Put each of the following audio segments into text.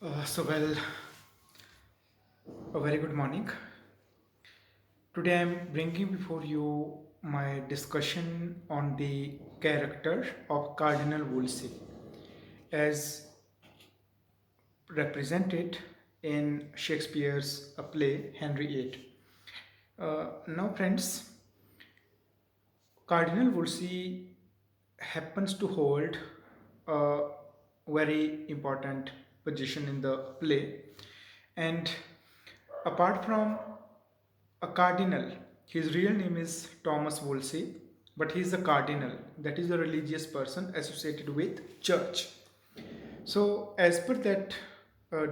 A very good morning. Today I'm bringing before you my discussion on the character of Cardinal Wolsey as represented in Shakespeare's play Henry VIII. Now, friends, Cardinal Wolsey happens to hold a very important position in the play, and apart from a cardinal, his real name is Thomas Wolsey, but he is a cardinal, that is a religious person associated with church. So, as per that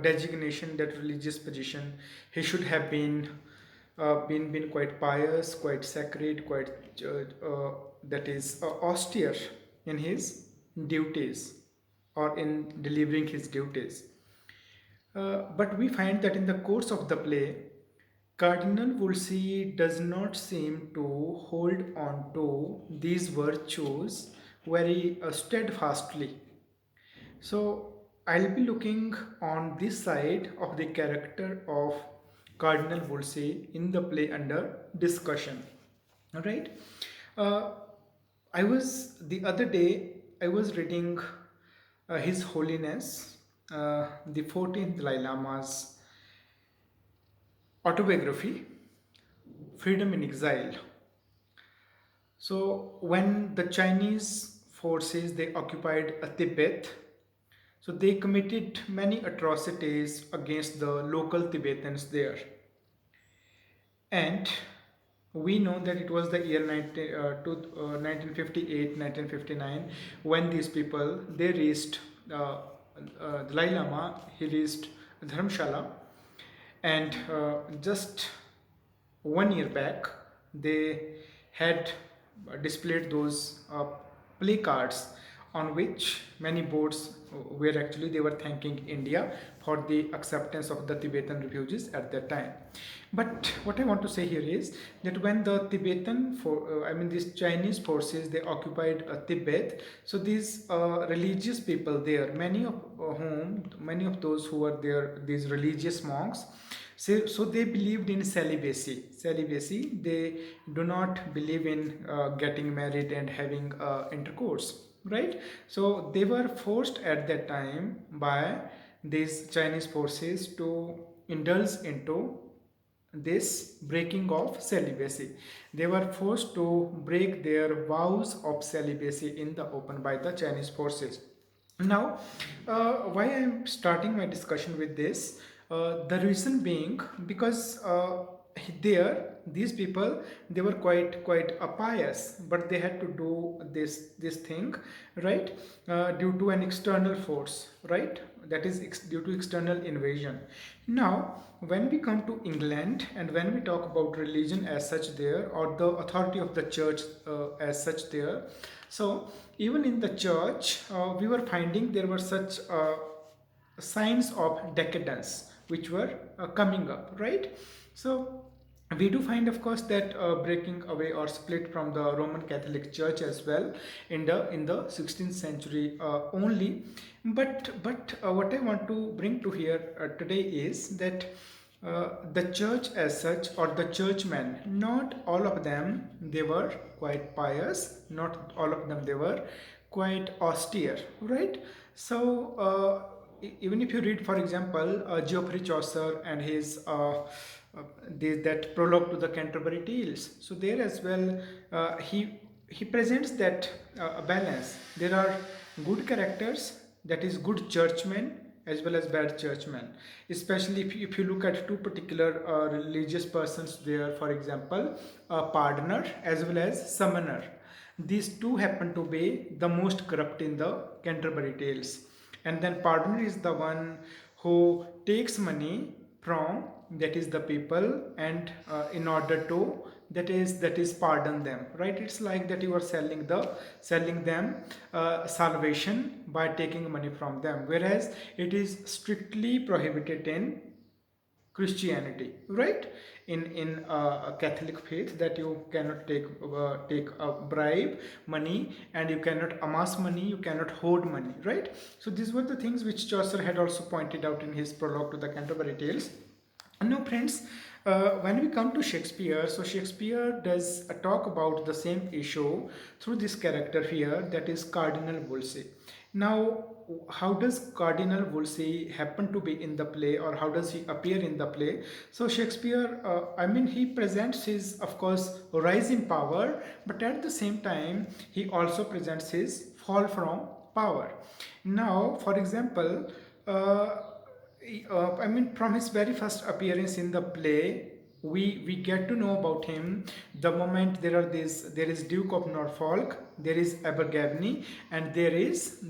designation, that religious position, he should have been quite pious, quite sacred, quite that is austere in his duties or in delivering his duties. But we find that in the course of the play, Cardinal Wolsey does not seem to hold on to these virtues very steadfastly. So I'll be looking on this side of the character of Cardinal Wolsey in the play under discussion. All right. Uh, I was the other day I was reading His Holiness the 14th Dalai Lama's autobiography, Freedom in Exile. So when the Chinese forces they occupied Tibet, so they committed many atrocities against the local Tibetans there. And we know that it was the year 1958, 1959 when these people they reached Dalai Lama, he reached Dharamshala, and just 1 year back they had displayed those placards on which many boards were actually they were thanking India for the acceptance of the Tibetan refugees at that time. But what I want to say here is that when the these Chinese forces they occupied Tibet, so these religious people there, many of those who were there, these religious monks, so they believed in celibacy. Celibacy, they do not believe in getting married and having intercourse, right? So they were forced at that time by these Chinese forces to indulge into this breaking of celibacy. They were forced to break their vows of celibacy in the open by the Chinese forces. Now, why I am starting my discussion with this? The reason being because there these people they were quite pious, but they had to do this thing, right? Due to an external force, right? That is due to external invasion. Now, when we come to England and when we talk about religion as such there, or the authority of the church as such there, so even in the church, we were finding there were such signs of decadence which were coming up, right? So we do find, of course, that breaking away or split from the Roman Catholic Church as well in the 16th century only. But what I want to bring to here today is that the church as such or the churchmen, not all of them they were quite pious, not all of them they were quite austere, right? So even if you read, for example, Geoffrey Chaucer and his that prologue to the Canterbury Tales, so there as well he presents that balance. There are good characters, that is good churchmen as well as bad churchmen, especially if you look at two particular religious persons there, for example, a pardoner as well as summoner. These two happen to be the most corrupt in the Canterbury Tales. And then pardoner is the one who takes money from, that is the people, and in order to that is pardon them, right? It's like that you are selling them salvation by taking money from them, whereas it is strictly prohibited in Christianity, right? in a Catholic faith, that you cannot take a bribe money, and you cannot amass money, you cannot hoard money, right? So these were the things which Chaucer had also pointed out in his prologue to the Canterbury Tales. And now, friends, when we come to Shakespeare, so Shakespeare does talk about the same issue through this character here, that is Cardinal Wolsey. Now, how does Cardinal Wolsey happen to be in the play, or how does he appear in the play? So Shakespeare, he presents his, of course, rise in power, but at the same time, he also presents his fall from power. Now, for example, from his very first appearance in the play, we get to know about him the moment there is Duke of Norfolk, there is Abergavenny, and there is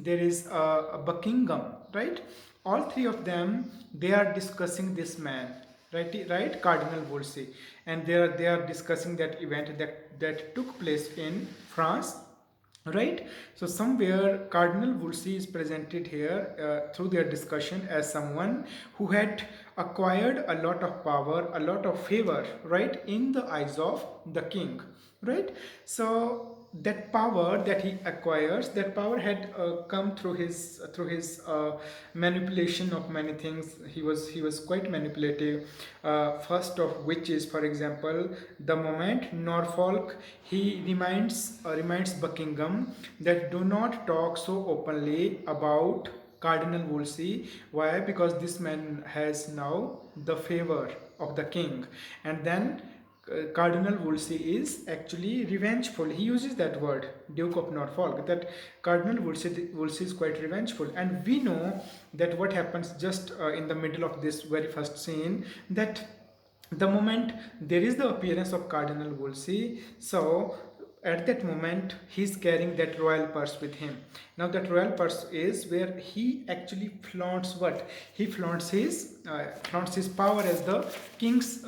Buckingham, right? All three of them, they are discussing this man, right, Cardinal Wolsey, and they are discussing that event that took place in France, right? So somewhere Cardinal Wolsey is presented here through their discussion as someone who had acquired a lot of power, a lot of favor, right, in the eyes of the king, right? So that power that he acquires, that power had come through his manipulation of many things. He was quite manipulative. First of which is, for example, the moment Norfolk, he reminds Buckingham that do not talk so openly about Cardinal Wolsey. Why? Because this man has now the favor of the king. And then Cardinal Wolsey is actually revengeful. He uses that word, Duke of Norfolk, that Cardinal Wolsey is quite revengeful. And we know that what happens just in the middle of this very first scene, that the moment there is the appearance of Cardinal Wolsey, so at that moment he's carrying that royal purse with him. Now that royal purse is where he actually flaunts what? He flaunts his power as the king's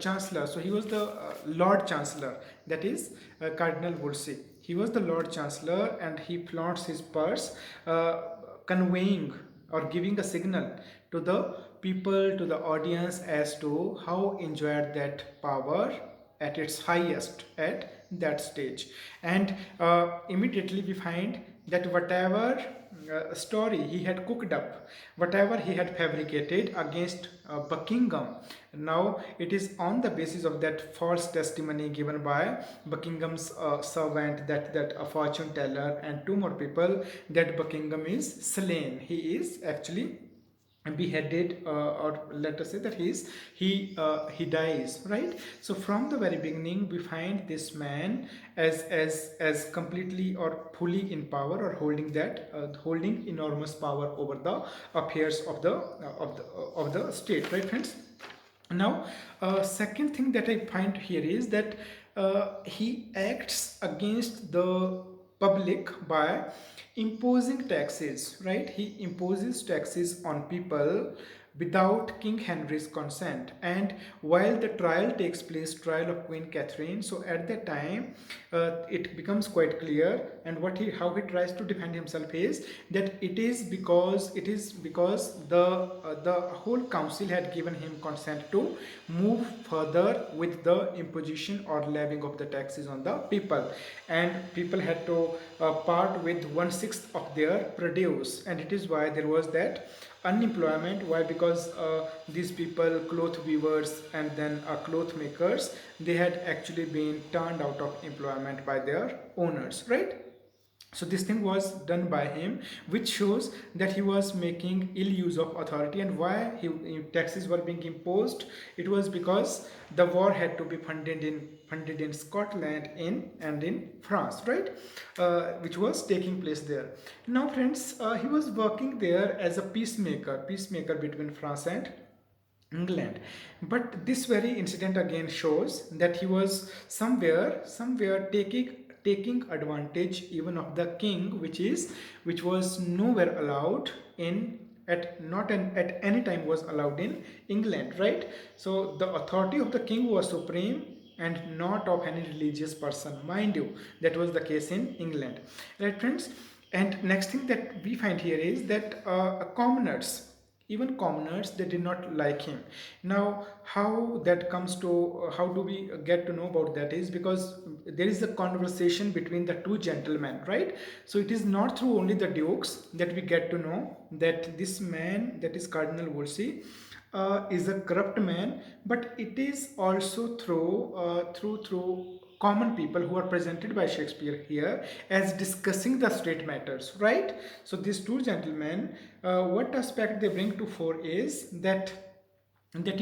chancellor. So he was the Lord Chancellor, that is Cardinal Wolsey. He was the Lord Chancellor, and he flaunts his purse, conveying or giving a signal to the people, to the audience, as to how enjoyed that power at its highest at that stage. And immediately we find that whatever story he had cooked up, whatever he had fabricated against Buckingham, now it is on the basis of that false testimony given by Buckingham's servant, that a fortune teller and two more people, that Buckingham is slain. He is actually beheaded, or let us say that he dies, right? So from the very beginning we find this man as completely or fully in power, or holding enormous power over the affairs of the state, right, friends? Now, second thing that I find here is that he acts against the public by imposing taxes, right? He imposes taxes on people without King Henry's consent. And while the trial takes place, trial of Queen Catherine, so at that time it becomes quite clear, and how he tries to defend himself is that it is because the whole council had given him consent to move further with the imposition or levying of the taxes on the people, and people had to part with 1/6 of their produce, and it is why there was that unemployment. Why? Because these people, cloth weavers and then cloth makers, they had actually been turned out of employment by their owners, right? So this thing was done by him, which shows that he was making ill use of authority. And why taxes were being imposed? It was because the war had to be funded in Scotland and in France, right? Which was taking place there. Now, friends, he was working there as a peacemaker between France and England. But this very incident again shows that he was somewhere taking advantage even of the king, which was nowhere allowed in at any time was allowed in England, right? So the authority of the king was supreme and not of any religious person, mind you. That was the case in England, right, friends? And next thing that we find here is that commoners, even commoners, they did not like him. Now how that comes to, how do we get to know about that, is because there is a conversation between the two gentlemen, right? So it is not through only the dukes that we get to know that this man, that is Cardinal Wolsey, is a corrupt man, but it is also through common people who are presented by Shakespeare here as discussing the state matters, right? So these two gentlemen, what aspect they bring to fore is that that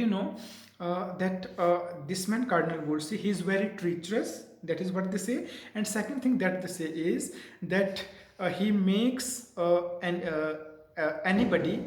this man Cardinal Wolsey, he is very treacherous. That is what they say. And second thing that they say is that he makes anybody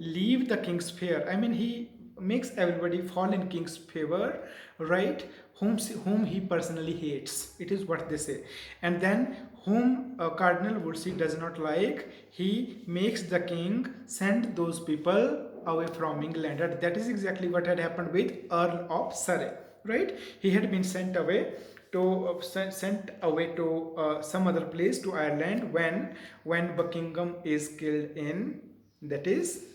leave the king's fear. I mean, he makes everybody fall in king's favor, right? Whom he personally hates. It is what they say. And then whom Cardinal Wolsey does not like, he makes the king send those people away from England. And that is exactly what had happened with Earl of Surrey, right? He had been sent away to some other place, to Ireland, when Buckingham is killed in, that is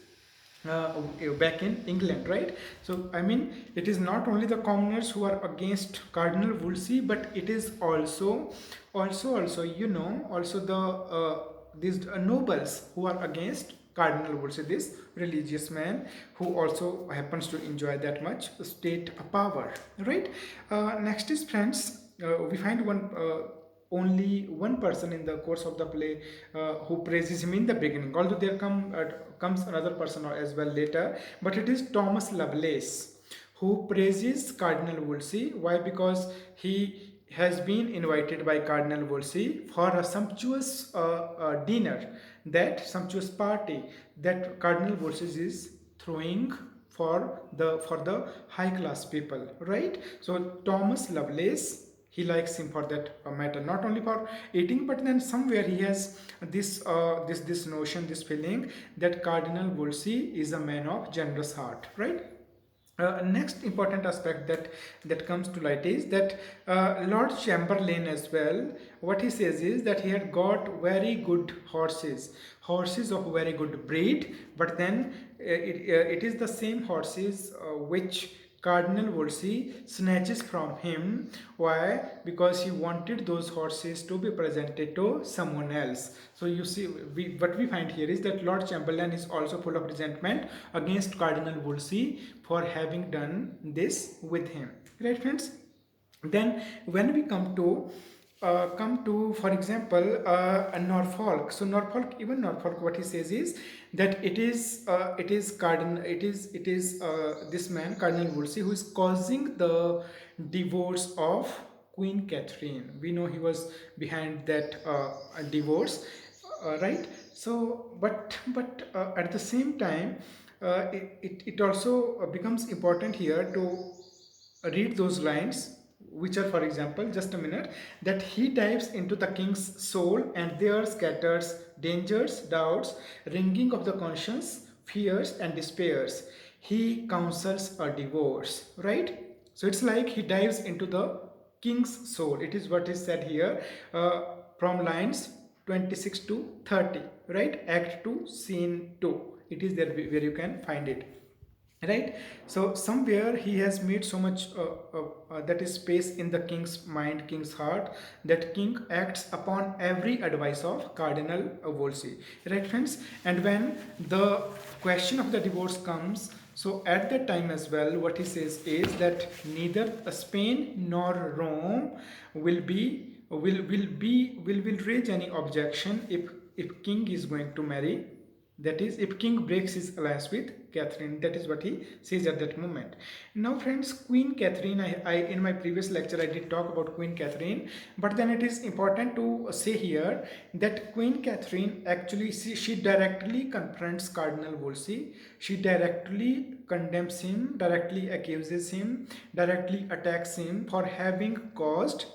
uh, back in England, right? So I mean, it is not only the commoners who are against Cardinal Wolsey, but it is also also the these nobles who are against Cardinal Wolsey, this religious man who also happens to enjoy that much state power, right? Next is, friends, we find only one person in the course of the play who praises him in the beginning, although comes another person as well later, but it is Thomas Lovelace who praises Cardinal Wolsey. Why? Because he has been invited by Cardinal Wolsey for a sumptuous dinner, that sumptuous party that Cardinal Wolsey is throwing for the high class people, right? So Thomas Lovelace, he likes him for that matter, not only for eating, but then somewhere he has this notion, this feeling that Cardinal Wolsey is a man of generous heart, right? Next important aspect that comes to light is that Lord Chamberlain as well, what he says is that he had got very good horses of very good breed, but then it is the same horses which Cardinal Wolsey snatches from him. Why? Because he wanted those horses to be presented to someone else. So you see, what we find here is that Lord Chamberlain is also full of resentment against Cardinal Wolsey for having done this with him. Right, friends? Then when we come to for example Norfolk. So Norfolk, what he says is that it is this man Cardinal Wolsey who is causing the divorce of Queen Catherine. We know he was behind that divorce, right? So but at the same time, it also becomes important here to read those lines, which are, for example, just a minute, that he dives into the king's soul and there scatters dangers, doubts, wringing of the conscience, fears and despairs. He counsels a divorce, right? So it's like he dives into the king's soul. It is what is said here, from lines 26 to 30, right? Act 2, scene 2. It is there where you can find it, right? So somewhere he has made so much that is space in the king's mind, king's heart, that king acts upon every advice of Cardinal Wolsey, right, friends? And when the question of the divorce comes, so at that time as well, what he says is that neither Spain nor Rome will raise any objection if king is going to marry, that is, if king breaks his alliance with Catherine. That is what he says at that moment. Now, friends, Queen Catherine, I in my previous lecture I did talk about Queen Catherine, but then it is important to say here that Queen Catherine actually, she directly confronts Cardinal Wolsey. She directly condemns him, directly accuses him, directly attacks him for having caused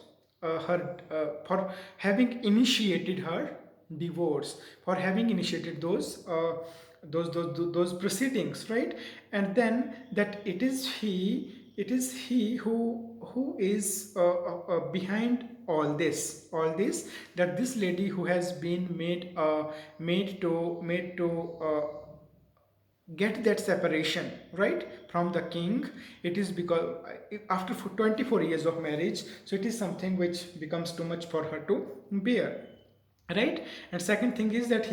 for having initiated her divorce, for having initiated those proceedings, right? And then that it is he who is behind all this, that this lady who has been made to get that separation, right, from the king. It is because after 24 years of marriage, so it is something which becomes too much for her to bear, right? And second thing is that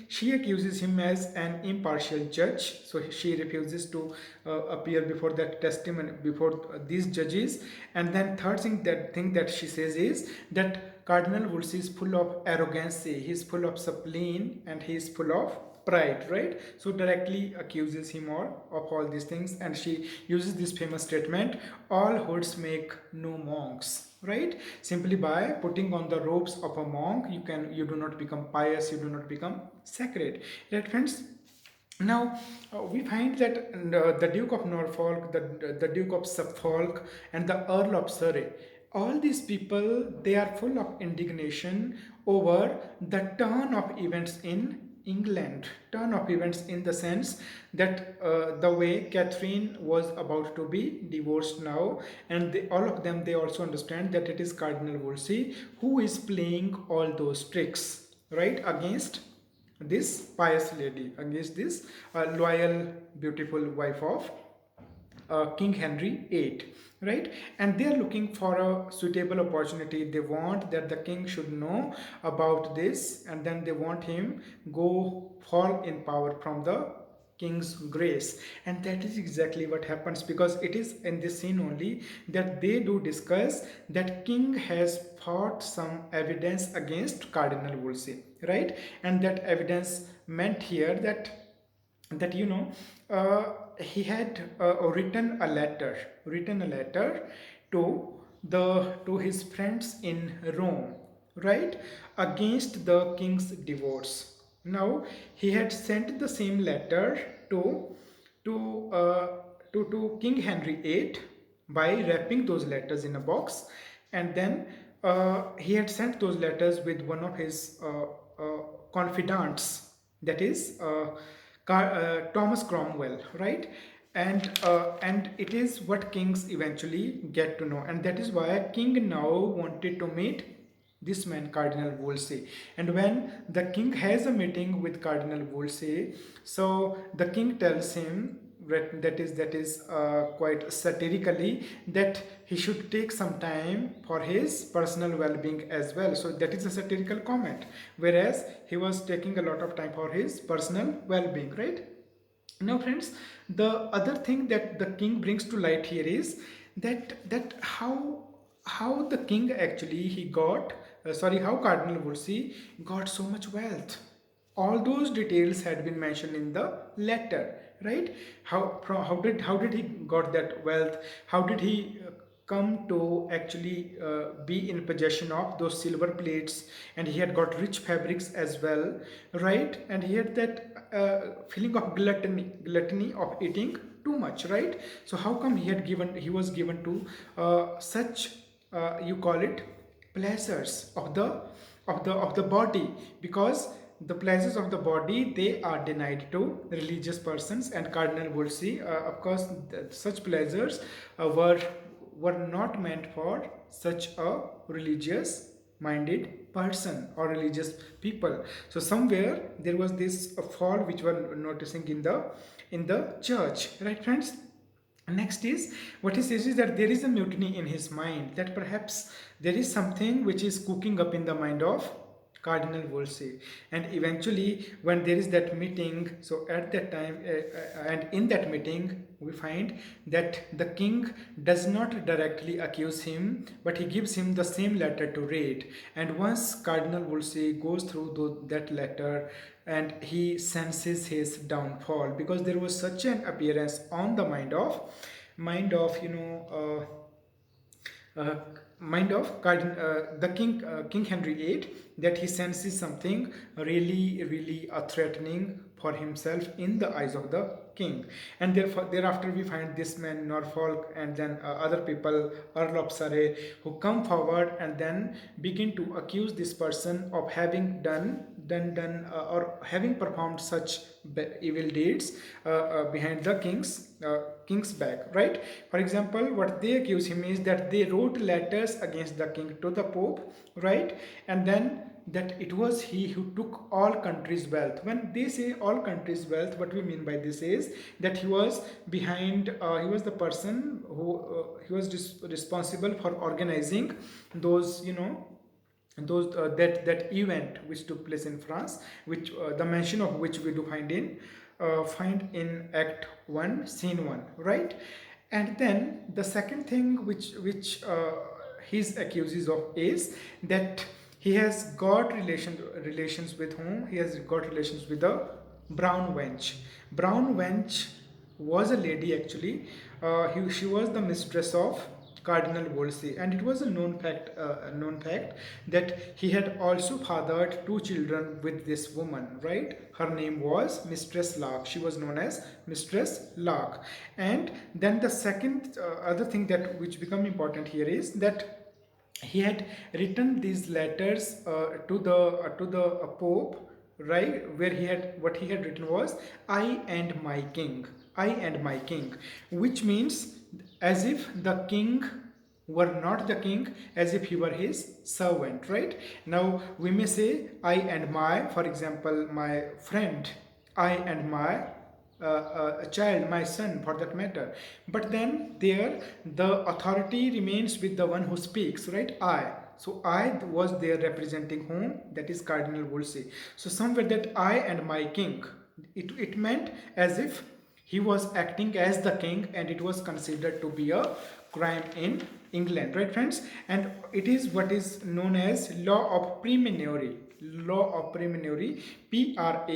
she accuses him as an impartial judge, so she refuses to appear before that testimony, before these judges. And then third thing that she says is that Cardinal Wolsey is full of arrogancy, he is full of spleen, and he is full of pride, right? So directly accuses him of all these things, and she uses this famous statement, all hoods make no monks, right? Simply by putting on the robes of a monk, you do not become pious, you do not become sacred, right friends? Now, we find that the Duke of Norfolk, the Duke of Suffolk, and the Earl of Surrey, all these people, they are full of indignation over the turn of events in England. Turn of events in the sense that the way Catherine was about to be divorced now, and all of them, they also understand that it is Cardinal Wolsey who is playing all those tricks, right, against this pious lady, against this loyal, beautiful wife of King Henry VIII, right? And they are looking for a suitable opportunity. They want that the king should know about this, and then they want him go fall in power from the king's grace. And that is exactly what happens, because it is in this scene only that they do discuss that king has fought some evidence against Cardinal Wolsey, right? And that evidence meant here that he had written a letter to his friends in Rome, right, against the king's divorce. Now he had sent the same letter to to uh, to King Henry VIII by wrapping those letters in a box, and then he had sent those letters with one of his confidants, that is Thomas Cromwell, right? And it is what kings eventually get to know, and that is why king now wanted to meet this man Cardinal Wolsey. And when the king has a meeting with Cardinal Wolsey, so the king tells him that is quite satirically that he should take some time for his personal well-being as well. So that is a satirical comment, whereas he was taking a lot of time for his personal well-being, right? Now friends, the other thing that the king brings to light here is that how the king actually he got how Cardinal Wolsey got so much wealth. All those details had been mentioned in the letter, right? How did he got that wealth? How did he come to actually be in possession of those silver plates? And he had got rich fabrics as well, right? And he had that feeling of gluttony of eating too much, right? So how come he was given to such you call it pleasures of the body? Because the pleasures of the body, they are denied to religious persons, and Cardinal Wolsey, of course, such pleasures were not meant for such a religious minded person or religious people. So somewhere there was this fall which we're noticing in the church, right friends? Next is what he says is that there is a mutiny in his mind, that perhaps there is something which is cooking up in the mind of Cardinal Wolsey. And eventually, when there is that meeting, so at that time, and in that meeting, we find that the king does not directly accuse him, but he gives him the same letter to read. And once Cardinal Wolsey goes through that letter, and he senses his downfall, because there was such an appearance on the mind of uh, the King Henry VIII, that he senses something really, really threatening for himself in the eyes of the king. And therefore, thereafter, we find this man Norfolk, and then other people, Earl of Surrey, who come forward and then begin to accuse this person of having done or having performed such evil deeds behind the king's back, right? For example, what they accuse him is that they wrote letters against the king to the Pope, right? And then that it was he who took all countries' wealth. When they say all countries' wealth, what we mean by this is that he was behind, he was the person who, he was responsible for organizing those, those that event which took place in France, which the mention of which we do find in Act 1, Scene 1, right? And then the second thing which he's accuses of is that he has got relations with whom? He has got relations with a brown wench. Brown wench was a lady actually. She was the mistress of Cardinal Wolsey, and it was a known fact that he had also fathered two children with this woman. Right? Her name was Mistress Lark. She was known as Mistress Lark. And then the second other thing that which become important here is that he had written these letters to the Pope, right, where he had, what he had written was, I and my king, I and my king, which means as if the king were not the king, as if he were his servant. Right? Now we may say I and my, for example, my friend, I and my a child, my son for that matter. But then there the authority remains with the one who speaks, right? I. So I was there representing whom? That is Cardinal Wolsey. So somewhere that I and my king, it meant as if he was acting as the king, and it was considered to be a crime in England, right friends? And it is what is known as law of praemunire. Law of praemunire, Praemunire.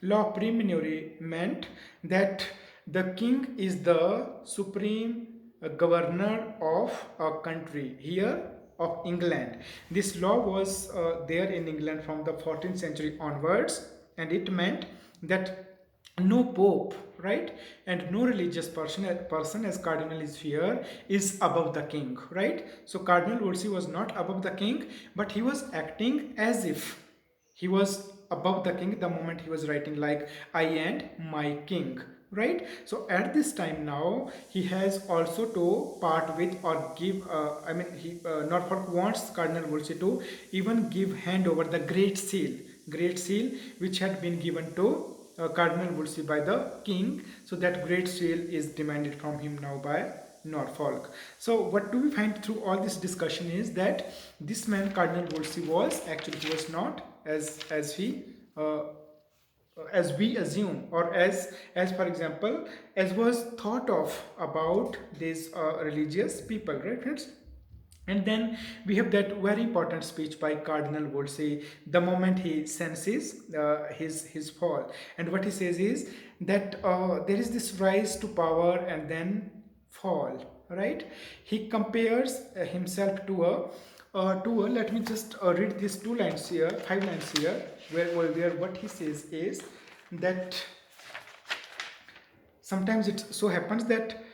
Law of praemunire meant that the king is the supreme governor of a country, here of England. This law was there in England from the 14th century onwards, and it meant that no pope, right, and no religious person as cardinal is here, is above the king, right? So Cardinal Wolsey was not above the king, but he was acting as if he was above the king the moment he was writing like I and my king, right? So at this time now he has also to part with or give, Norfolk wants Cardinal Wolsey to even give hand over the great seal which had been given to Cardinal Wolsey by the king. So that great seal is demanded from him now by Norfolk. So what do we find through all this discussion is that this man Cardinal Wolsey was actually, he was not uh, as we assume, or as for example as was thought of about these religious people, right friends? And then we have that very important speech by Cardinal Wolsey the moment he senses his fall. And what he says is that there is this rise to power and then fall, right? He compares himself to a, let me just read these 2 lines here, 5 lines here, where what he says is that sometimes it so happens that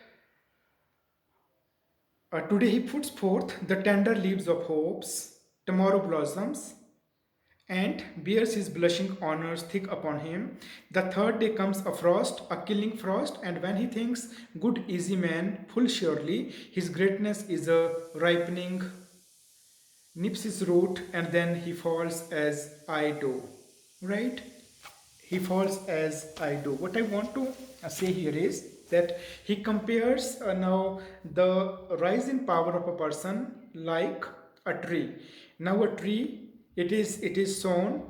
today he puts forth the tender leaves of hopes, tomorrow blossoms, and bears his blushing honors thick upon him. The third day comes a frost, a killing frost, and when he thinks, good easy man, full surely, his greatness is a ripening, nips his root, and then he falls as I do. Right? He falls as I do. What I want to say here is that he compares now the rise in power of a person like a tree. Now a tree, it is sown,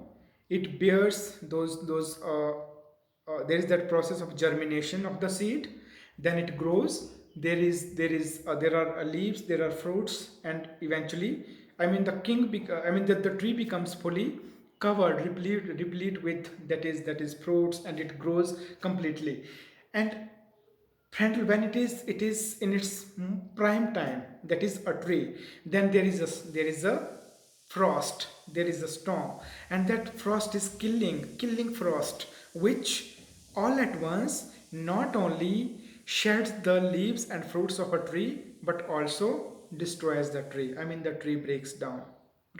it bears there is that process of germination of the seed, then it grows, there are leaves, there are fruits, and eventually, the tree becomes fully covered, replete with that is fruits, and it grows completely. And friend, when it is in its prime time, that is a tree, then there is a frost, there is a storm, and that frost is killing frost, which all at once not only sheds the leaves and fruits of a tree, but also destroys the tree. The tree breaks down,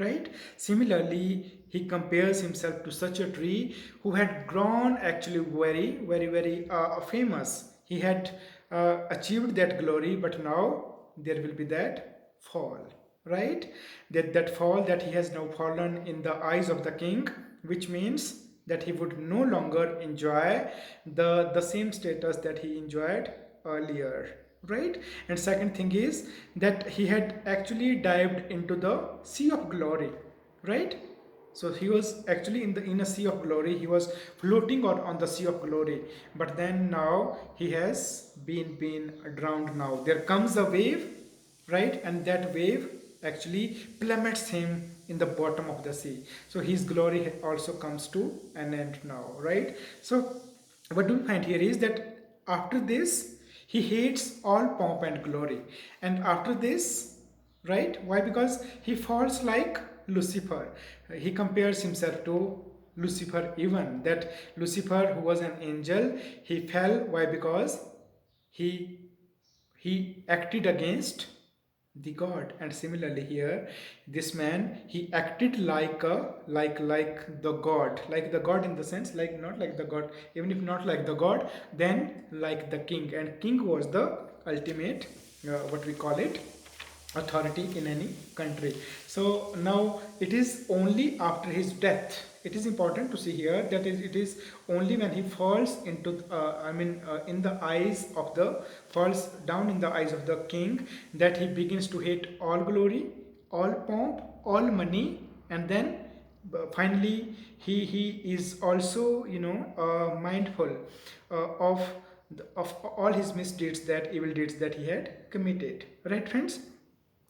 right? Similarly, he compares himself to such a tree who had grown actually very very very famous. He had achieved that glory, but now there will be that fall, right? That fall, that he has now fallen in the eyes of the king, which means that he would no longer enjoy the same status that he enjoyed earlier, right? And second thing is that he had actually dived into the sea of glory, right? So he was actually in a sea of glory. He was floating on the sea of glory. But then now he has been drowned now. There comes a wave, right? And that wave actually plummets him in the bottom of the sea. So his glory also comes to an end now, right? So what do we find here is that after this, he hates all pomp and glory. And after this, right? Why? Because he falls like Lucifer. He compares himself to Lucifer, even that Lucifer, who was an angel, he fell. Why? Because he he acted against the god. And similarly here, this man, he acted like a like the god in the sense, like not like the god, even if not like the god, then like the king. And king was the ultimate, what we call it, authority in any country. So now it is only after his death, it is important to see here that it is only when he falls into in the eyes of the, falls down in the eyes of the king, that he begins to hate all glory, all pomp, all money. And then finally he is also, mindful of of all his misdeeds, that evil deeds that he had committed, right friends?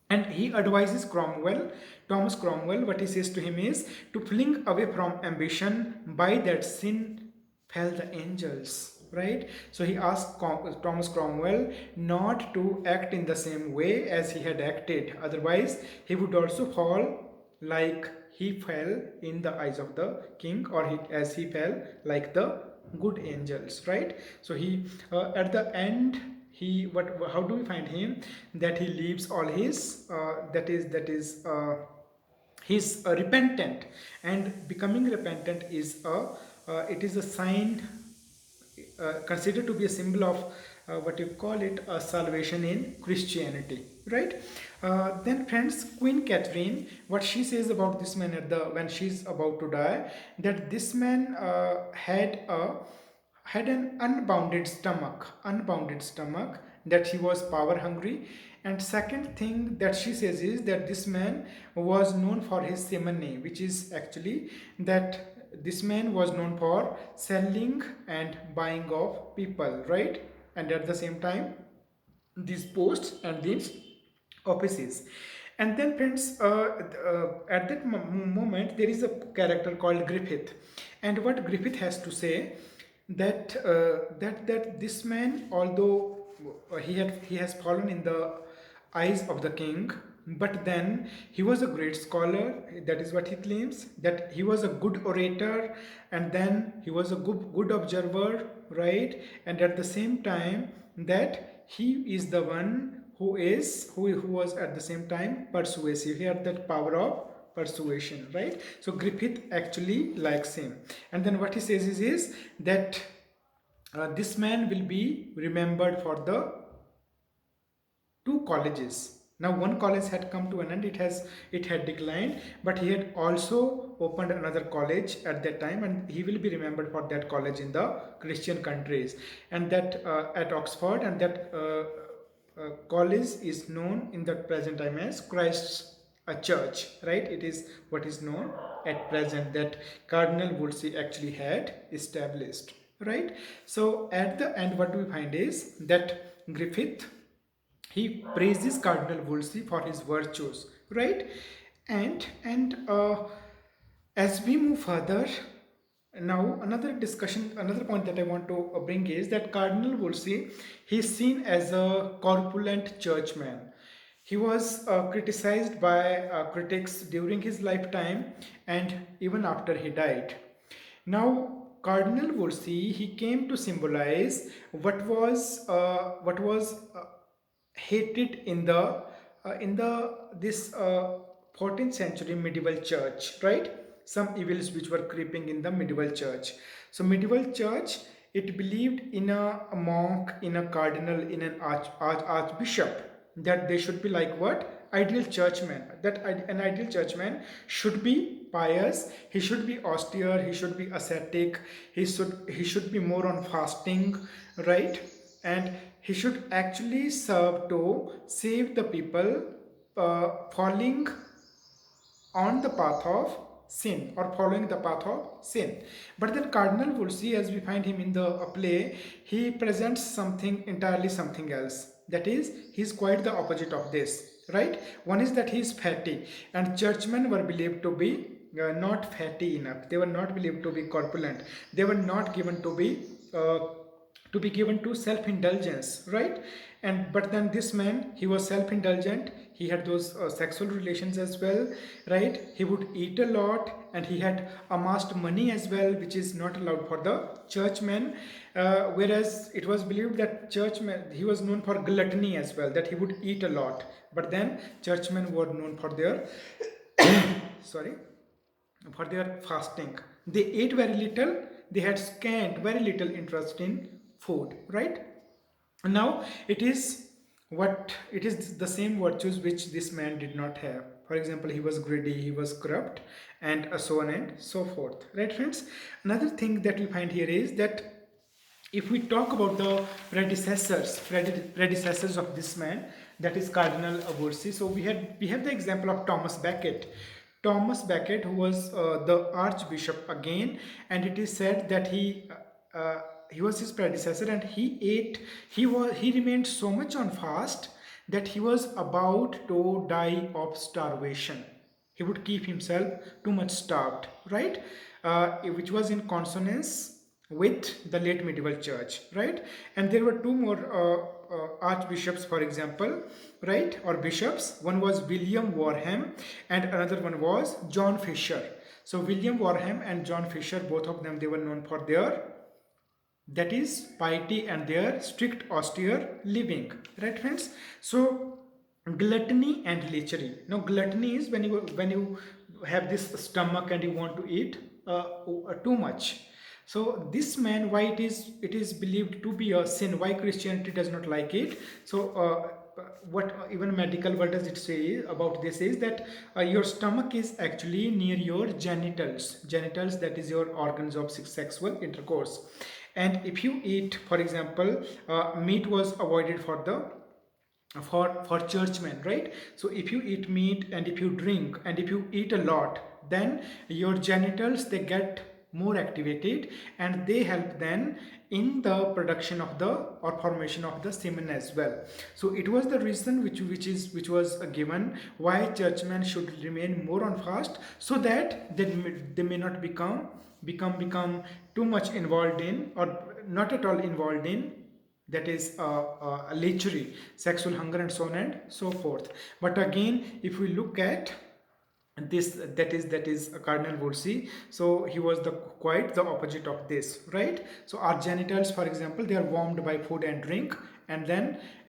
And he advises Cromwell, Thomas Cromwell, what he says to him is to fling away from ambition. By that sin fell the angels, right? So he asked Thomas Cromwell not to act in the same way as he had acted. Otherwise, he would also fall like he fell in the eyes of the king, or as he fell like the good angels, right? So he, at the end, he, what, how do we find him, that he leaves all his, he's repentant. And becoming repentant is a, it is a sign, considered to be a symbol of, what you call it, a salvation in Christianity, right? Then friends, Queen Catherine, what she says about this man at the, when she's about to die, that this man had an unbounded stomach, that he was power hungry. And second thing that she says is that this man was known for his simony, which is actually that this man was known for selling and buying of people, right? And at the same time, these posts and these offices. And then friends, at that moment there is a character called Griffith. And what Griffith has to say, that that this man, although he has fallen in the eyes of the king, but then he was a great scholar. That is what he claims, that he was a good orator, and then he was a good observer, right? And at the same time, that he is the one who was at the same time persuasive. He had that power of persuasion, right? So Griffith actually likes him. And then what he says is that this man will be remembered for the two colleges. Now one college had come to an end, it had declined, but he had also opened another college at that time, and he will be remembered for that college in the Christian countries, and that at Oxford. And that college is known in the present time as Christ's church, right? It is what is known at present, that Cardinal Wolsey actually had established, right? So at the end, what we find is that Griffith, he praises Cardinal Wolsey for his virtues, right? And as we move further, now another point that I want to bring is that Cardinal Wolsey, he is seen as a corpulent churchman. He was criticized by critics during his lifetime and even after he died. Now, Cardinal Wolsey, he came to symbolize what was hated in the this 14th century medieval church, right? Some evils which were creeping in the medieval church. So medieval church, it believed in a monk, in a cardinal, in an archbishop, that they should be like what, ideal churchman, an ideal churchman should be pious, he should be austere, he should be ascetic, he should be more on fasting, right? And he should actually serve to save the people falling on the path of sin, or following the path of sin. But then Cardinal Wolsey, as we find him in the play, he presents something entirely something else. That is, he is quite the opposite of this, right? One is that he is fatty, and churchmen were believed to be not fatty enough. They were not believed to be corpulent. They were not given to be given to self-indulgence, right? And but then this man, he was self-indulgent, he had those sexual relations as well, right? He would eat a lot, and he had amassed money as well, which is not allowed for the churchman. Whereas it was believed that churchmen, he was known for gluttony as well, that he would eat a lot. But then churchmen were known for their sorry, for their fasting. They ate very little, they had scant, very little interest in food, right? Now it is the same virtues which this man did not have. For example, he was greedy, he was corrupt, and so on and so forth, right friends? Another thing that we find here is that if we talk about the predecessors of this man, that is Cardinal Wolsey, so we have the example of Thomas Becket, who was the archbishop again, and it is said that he was his predecessor, and he remained so much on fast that he was about to die of starvation. He would keep himself too much starved, right? Which was in consonance with the late medieval church, right? And there were two more archbishops, for example, right, or bishops. One was William Warham, and another one was John Fisher. So William Warham and John Fisher, both of them, they were known for their, that is, piety and their strict austere living, right friends? So gluttony and lechery. Now gluttony is when you have this stomach and you want to eat too much. So this man, why it is believed to be a sin, why Christianity does not like it? So what even medical, what does it say about this is that your stomach is actually near your genitals, that is your organs of sexual intercourse. And if you eat, for example, meat was avoided for the for churchmen, right? So if you eat meat, and if you drink, and if you eat a lot, then your genitals, they get more activated, and they help then in the production of the, or formation of the semen as well. So it was the reason which was given why churchmen should remain more on fast, so that they may not become too much involved in, or not at all involved in, that is lechery, sexual hunger, and so on and so forth. But again, if we look at this, that is Cardinal Wolsey, so he was the quite the opposite of this, right? So our genitals, for example, they are warmed by food and drink, and then